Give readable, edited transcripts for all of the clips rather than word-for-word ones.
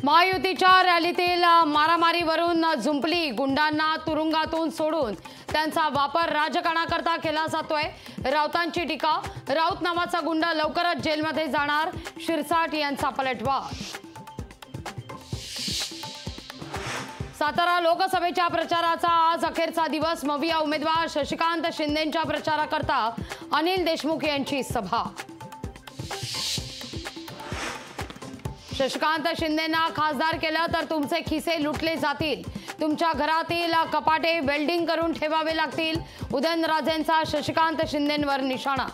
महायुतीच्या रॅलीतील मारामारीवरून झुंपली गुंडांना तुरुंगातून सोडून त्यांचा वापर राजकारणाकरता केला जातोय। राऊतांची टीका, राऊत नावाचा गुंड लवकरच जेलमध्ये जाणार, शिरसाट यांचा पलटवार। सातारा लोकसभेच्या प्रचाराचा आज अखेरचा दिवस। मविया उमेदवार शशिकांत शिंदेंच्या प्रचाराकरता अनिल देशमुख यांची सभा। शशिकांत शिंदेंना खासदार केलं तर तुमचे खिसे लुटले जातील, तुमच्या घरातील कपाटे वेल्डिंग करून ठेवावे लागतील, उदयनराजेंचा शशिकांत शिंदेंवर निशाणा।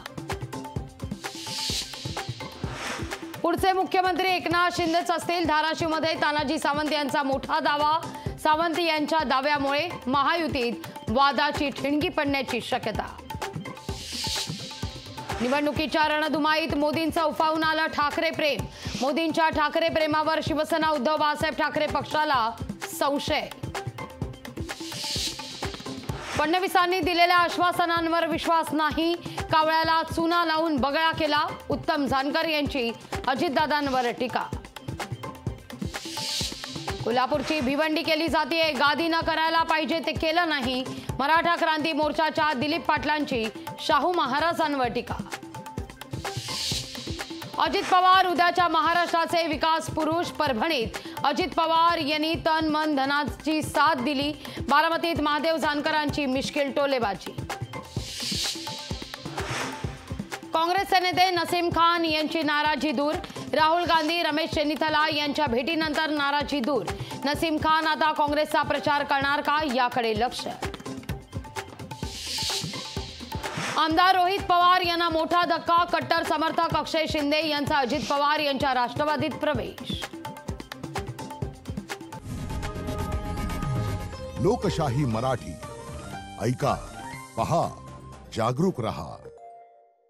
पुढचे मुख्यमंत्री एकनाथ शिंदेच असतील, धाराशिवमध्ये तानाजी सावंत यांचा मोठा दावा। सावंत यांच्या दाव्यामुळे महायुतीत वादाची ठिणगी पडण्याची शक्यता। निवडणुकीच्या रणधुमाईत मोदींचं उफावून आलं ठाकरे प्रेम। मोदींच्या ठाकरे प्रेमावर शिवसेना उद्धव बाळासाहेब ठाकरे पक्षाला संशय। फडणवीसांनी दिलेल्या आश्वासनांवर विश्वास नाही, कावळ्याला चुना लावून बगळा केला, उत्तम जानकर यांची अजितदादांवर टीका। कोल्हापूरची भिवंडी केली जाते, गादी न करायला पाहिजे ते केलं नाही, मराठा क्रांती मोर्चाच्या दिलीप पाटलांची शाहू महाराजांवर टीका। अजित पवार उद्याच्या महाराष्ट्राचे विकास पुरुष। परभणीत अजित पवार यांनी तन मन धनाची साथ दिली, बारामतीत महादेव जानकरांची मिश्किल टोलेबाजी। काँग्रेसचे नेते नसीम खान यांची नाराजी दूर, राहुल गांधी रमेश चेन्निथला यांच्या भेटीनंतर नाराजी दूर। नसीम खान आता काँग्रेसचा प्रचार करणार का याकडे लक्ष। आमदार रोहित पवार यांना मोठा धक्का, कट्टर समर्थक अक्षय शिंदे यांचा अजित पवार यांच्या राष्ट्रवादीत प्रवेश। लोकशाही मराठी ऐका, पहा, जागरूक रहा।